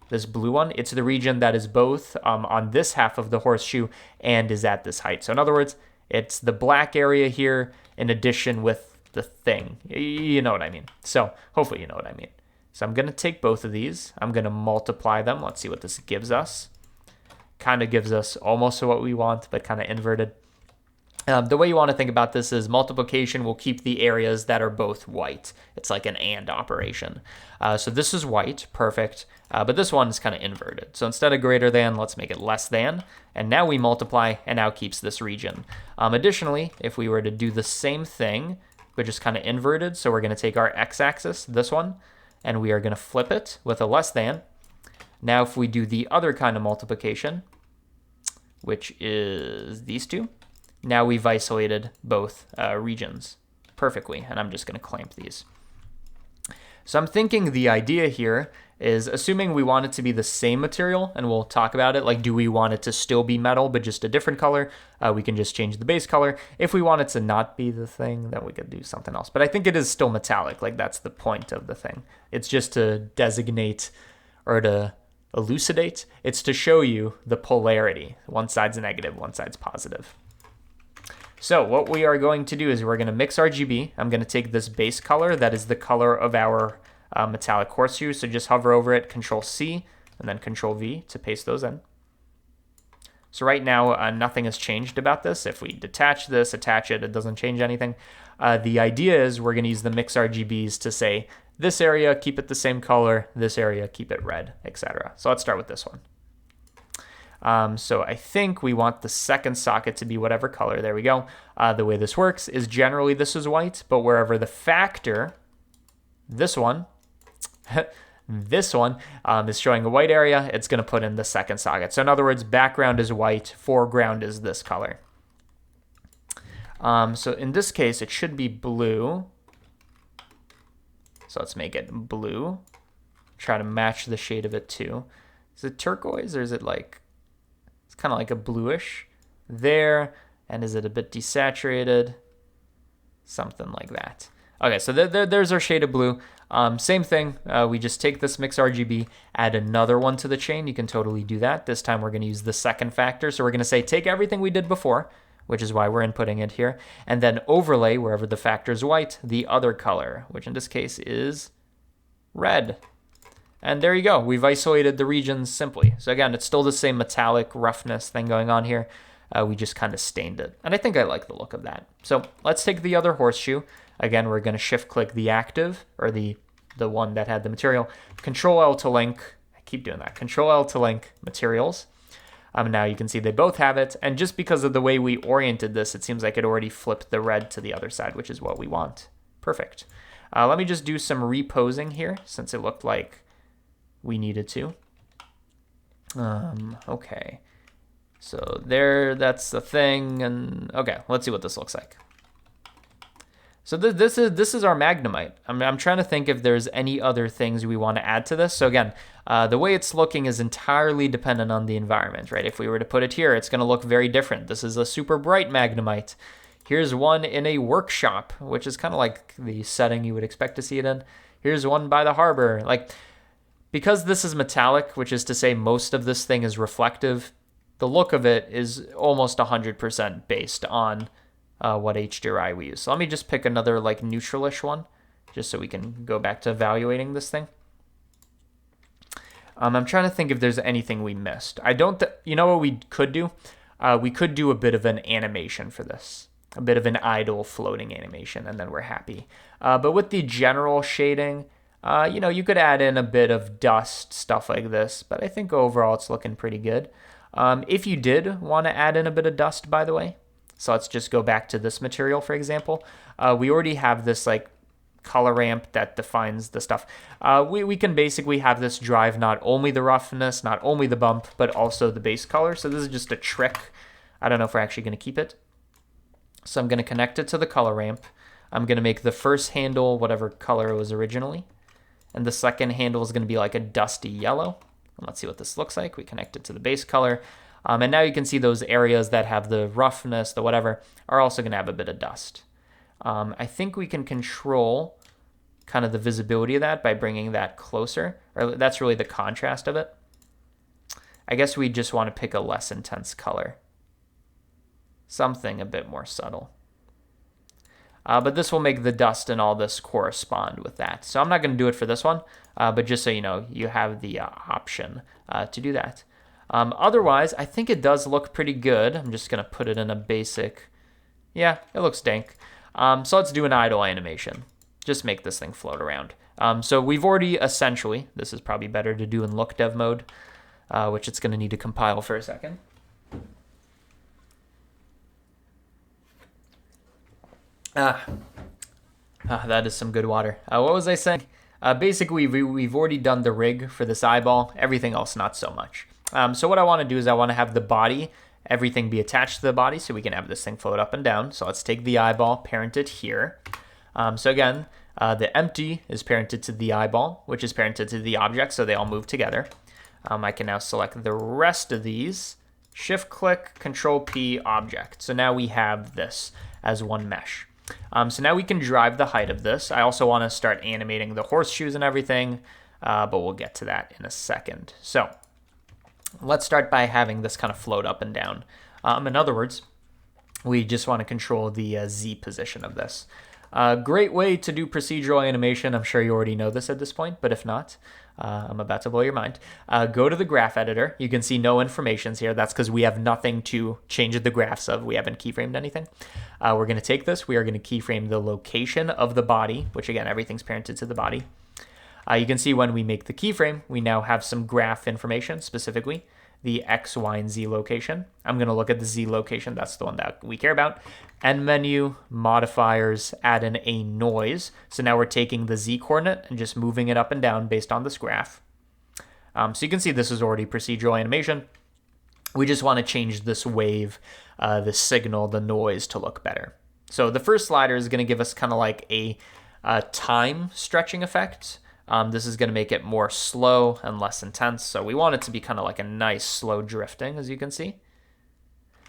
this blue one. It's the region that is both on this half of the horseshoe and is at this height. So in other words, it's the black area here in addition with the thing. You know what I mean. So hopefully you know what I mean. So I'm going to take both of these. I'm going to multiply them. Let's see what this gives us. Kind of gives us almost what we want, but kind of inverted. The way you want to think about this is multiplication will keep the areas that are both white. It's like an AND operation. So this is white, perfect, but this one is kind of inverted. So instead of greater than, let's make it less than, and now we multiply, and now keeps this region. Additionally, if we were to do the same thing, but just kind of inverted, so we're going to take our x-axis, this one, and we are going to flip it with a less than. Now if we do the other kind of multiplication, which is these two, now we've isolated both regions perfectly, and I'm just going to clamp these. So I'm thinking the idea here is, assuming we want it to be the same material, and we'll talk about it, like do we want it to still be metal but just a different color? We can just change the base color. If we want it to not be the thing, then we could do something else. But I think it is still metallic, like that's the point of the thing. It's just to designate or to elucidate. It's to show you the polarity. One side's negative, one side's positive. So what we are going to do is we're going to mix RGB. I'm going to take this base color that is the color of our metallic horseshoe. So just hover over it, Control C, and then Control V to paste those in. So right now, nothing has changed about this. If we detach this, attach it, it doesn't change anything. The idea is we're going to use the mix RGBs to say, this area, keep it the same color, this area, keep it red, etc. So let's start with this one. So I think we want the second socket to be whatever color. There we go. The way this works is generally this is white, but wherever the factor, this one, this one is showing a white area, it's going to put in the second socket. So in other words, background is white, foreground is this color. So in this case, it should be blue. So let's make it blue. Try to match the shade of it too. Is it turquoise or is it like, it's kind of like a bluish there. And is it a bit desaturated? Something like that. Okay, so there's our shade of blue. Same thing, we just take this mix RGB, add another one to the chain. You can totally do that. This time we're going to use the second factor. So we're going to say take everything we did before, which is why we're inputting it here, and then overlay wherever the factor is white, the other color, which in this case is red. And there you go. We've isolated the regions simply. So again, it's still the same metallic roughness thing going on here. We just kind of stained it. And I think I like the look of that. So let's take the other horseshoe. Again, we're going to shift click the active, or the one that had the material. Control L to link. I keep doing that. Control L to link materials. Now you can see they both have it. And just because of the way we oriented this, it seems like it already flipped the red to the other side, which is what we want. Perfect. Let me just do some reposing here since it looked like we needed to. Okay. So there, that's the thing. And okay, let's see what this looks like. So this is our magnemite. I'm trying to think if there's any other things we want to add to this. So again, the way it's looking is entirely dependent on the environment, right? If we were to put it here, it's going to look very different. This is a super bright magnemite. Here's one in a workshop, which is kind of like the setting you would expect to see it in. Here's one by the harbor. Like, because this is metallic, which is to say most of this thing is reflective, the look of it is almost 100% based on what HDRI we use. So let me just pick another like neutralish one, just so we can go back to evaluating this thing. I'm trying to think if there's anything we missed. You know what we could do? We could do a bit of an animation for this, a bit of an idle floating animation, and then we're happy. But with the general shading, you could add in a bit of dust, stuff like this, but I think overall it's looking pretty good. If you did want to add in a bit of dust, by the way, so let's just go back to this material, for example. We already have this like color ramp that defines the stuff. We can basically have this drive not only the roughness, not only the bump, but also the base color. So this is just a trick. I don't know if we're actually going to keep it. So I'm going to connect it to the color ramp. I'm going to make the first handle whatever color it was originally. And the second handle is going to be like a dusty yellow. And let's see what this looks like. We connect it to the base color. And now you can see those areas that have the roughness, the whatever, are also going to have a bit of dust. I think we can control kind of the visibility of that by bringing that closer. Or that's really the contrast of it. I guess we just want to pick a less intense color. Something a bit more subtle. But this will make the dust and all this correspond with that. So I'm not going to do it for this one, but just so you know, you have the option to do that. Otherwise, I think it does look pretty good. I'm just going to put it in a basic, yeah, it looks dank. So let's do an idle animation. Just make this thing float around. So we've already essentially, this is probably better to do in look dev mode, which it's going to need to compile for a second. That is some good water. What was I saying? Basically, we've already done the rig for this eyeball. Everything else, not so much. So what I want to do is I want to have the body, everything be attached to the body so we can have this thing float up and down. So let's take the eyeball, parent it here. So again, The empty is parented to the eyeball, which is parented to the object, so they all move together. I can now select the rest of these, shift click, control P, object. So now we have this as one mesh. So now we can drive the height of this. I also want to start animating the horseshoes and everything, but we'll get to that in a second. So let's start by having this kind of float up and down. In other words, we just want to control the Z position of this. Great way to do procedural animation. I'm sure you already know this at this point, but if not, I'm about to blow your mind. Go to the graph editor. You can see no informations here. That's because we have nothing to change the graphs of. We haven't keyframed anything. We're going to take this. We are going to keyframe the location of the body, which again, everything's parented to the body. You can see when we make the keyframe, we now have some graph information, specifically the X, Y, and Z location. I'm going to look at the Z location. That's the one that we care about. End menu, modifiers, add in a noise. So now we're taking the Z coordinate and just moving it up and down based on this graph. So you can see this is already procedural animation. We just want to change this wave, the signal, the noise to look better. So the first slider is going to give us kind of like a time stretching effect. This is going to make it more slow and less intense. So we want it to be kind of like a nice slow drifting, as you can see.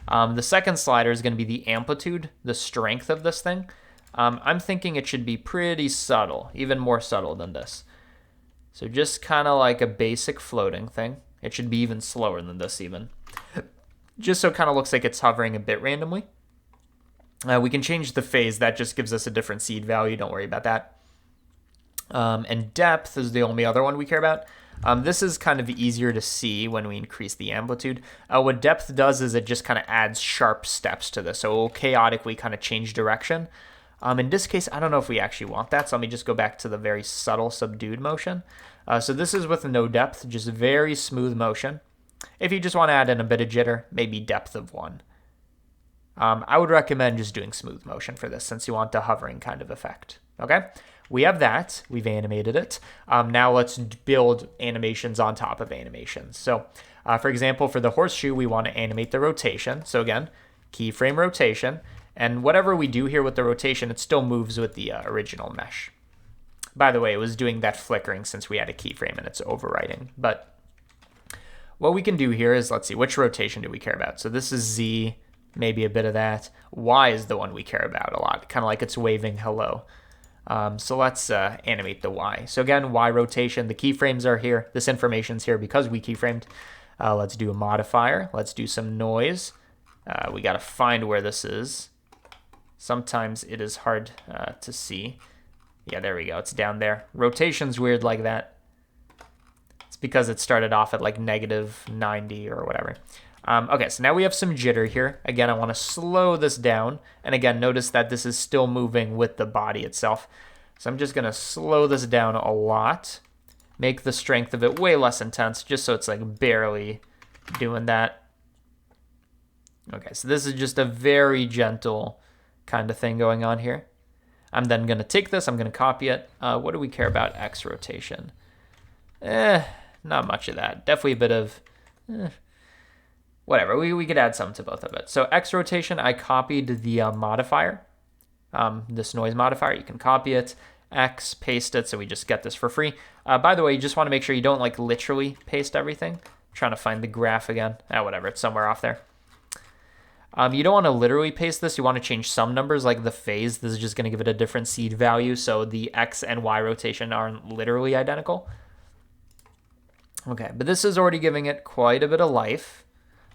The second slider is going to be the amplitude, the strength of this thing. I'm thinking it should be pretty subtle, even more subtle than this. So just kind of like a basic floating thing. It should be even slower than this even. Just so it kind of looks like it's hovering a bit randomly. We can change the phase. That just gives us a different seed value. Don't worry about that. And depth is the only other one we care about. This is kind of easier to see when we increase the amplitude. What depth does is it just kind of adds sharp steps to this. So it will chaotically kind of change direction. In this case, I don't know if we actually want that. So let me just go back to the very subtle subdued motion. So this is with no depth, just very smooth motion. If you just want to add in a bit of jitter, maybe depth of 1. I would recommend just doing smooth motion for this since you want the hovering kind of effect. Okay? We have that. We've animated it. Now let's build animations on top of animations. So, for example, for the horseshoe, we want to animate the rotation. So again, keyframe rotation. And whatever we do here with the rotation, it still moves with the original mesh. By the way, it was doing that flickering since we had a keyframe and it's overwriting. But what we can do here is, let's see, which rotation do we care about? So this is Z, maybe a bit of that. Y is the one we care about a lot, kind of like it's waving hello. So let's animate the Y. So again, Y rotation, the keyframes are here. This information's here because we keyframed. Let's do a modifier. Let's do some noise. We got to find where this is. Sometimes it is hard to see. Yeah, there we go. It's down there. Rotation's weird like that. It's because it started off at like -90 or whatever. Okay, so now we have some jitter here. Again, I want to slow this down. And again, notice that this is still moving with the body itself. So I'm just going to slow this down a lot. Make the strength of it way less intense, just so it's like barely doing that. Okay, so this is just a very gentle kind of thing going on here. I'm then going to take this, I'm going to copy it. What do we care about X rotation? Not much of that. Definitely a bit of... whatever, we could add some to both of it. So X rotation, I copied the modifier, this noise modifier. You can copy it, X, paste it, so we just get this for free. By the way, you just want to make sure you don't like literally paste everything. I'm trying to find the graph again. Whatever, it's somewhere off there. You don't want to literally paste this. You want to change some numbers like the phase. This is just going to give it a different seed value, so the X and Y rotation aren't literally identical. Okay, but this is already giving it quite a bit of life.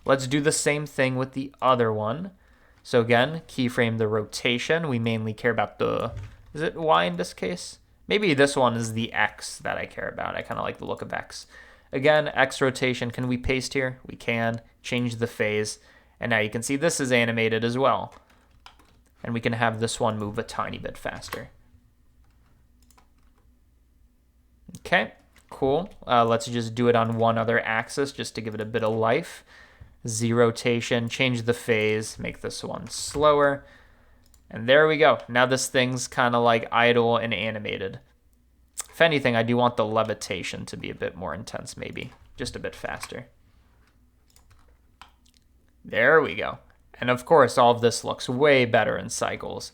Let's do the same thing with the other one. So again, keyframe the rotation. We mainly care about the, is it Y in this case? Maybe this one is the X that I care about. I kind of like the look of X. Again, X rotation. Can we paste here? We can. Change the phase. And now you can see this is animated as well. And we can have this one move a tiny bit faster. Okay, cool. Let's just do it on one other axis just to give it a bit of life. Z rotation, change the phase, make this one slower. And there we go. Now this thing's kind of like idle and animated. If anything, I do want the levitation to be a bit more intense maybe. Just a bit faster. There we go. And of course, all of this looks way better in cycles,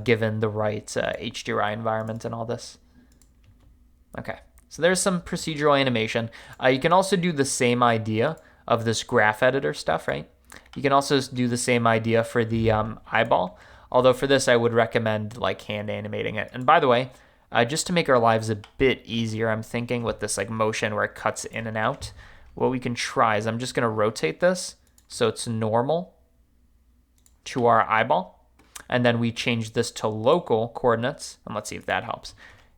given the right HDRI environment and all this. Okay, so there's some procedural animation. You can also do the same idea of this graph editor stuff, right? You can also do the same idea for the eyeball. Although for this, I would recommend like hand animating it. And by the way, just to make our lives a bit easier, I'm thinking with this like motion where it cuts in and out, what we can try is I'm just going to rotate this so it's normal to our eyeball. And then we change this to local coordinates. And let's see if that helps.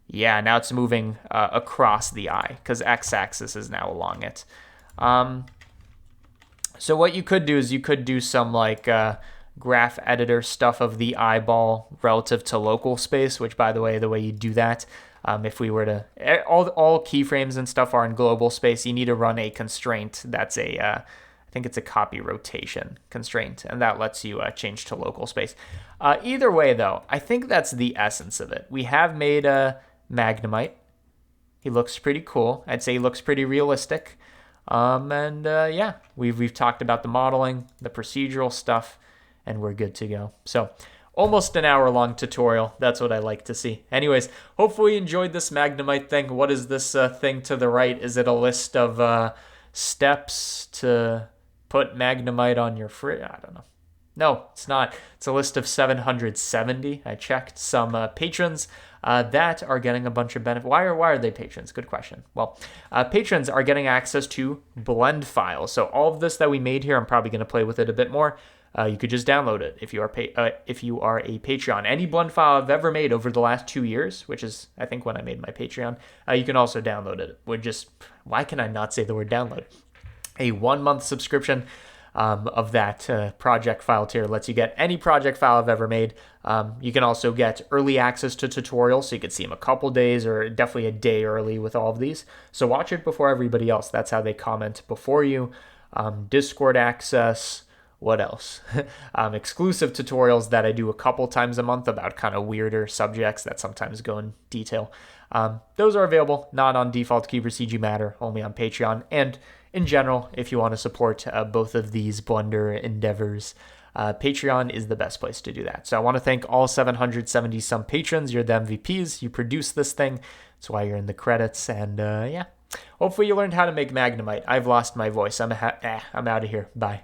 Yeah, now it's moving across the eye because x-axis is now along it. So what you could do is you could do some like graph editor stuff of the eyeball relative to local space, which by the way you do that, if we were to, all keyframes and stuff are in global space, you need to run a constraint that's I think it's a copy rotation constraint, and that lets you change to local space. Either way though, I think that's the essence of it. We have made a magnemite. He looks pretty cool. I'd say he looks pretty realistic. Yeah, we've talked about the modeling, the procedural stuff, and we're good to go. So almost an hour long tutorial. That's what I like to see. Anyways, hopefully you enjoyed this magnemite thing. What is this thing to the right? Is it a list of steps to put magnemite on your fridge? I don't know. No, it's not. It's a list of 770. I checked some patrons that are getting a bunch of benefit. Why are they patrons? Good question. Well, patrons are getting access to blend files. So all of this that we made here, I'm probably going to play with it a bit more. You could just download it if you are a Patreon. Any blend file I've ever made over the last 2 years, which is I think when I made my Patreon, you can also download it. Why can I not say the word download? A 1-month subscription of that project file tier lets you get any project file I've ever made. You can also get early access to tutorials, so you can see them a couple days or definitely a day early with all of these. So watch it before everybody else. That's how they comment before you. Discord access. What else? Exclusive tutorials that I do a couple times a month about kind of weirder subjects that sometimes go in detail. Those are available, not on default Keeper CG Matter, only on Patreon. And in general, if you want to support both of these Blender endeavors, Patreon is the best place to do that. So I want to thank all 770 some patrons. You're the MVPs. You produce this thing. That's why you're in the credits. And yeah, hopefully you learned how to make magnemite. I've lost my voice. I'm out of here. Bye.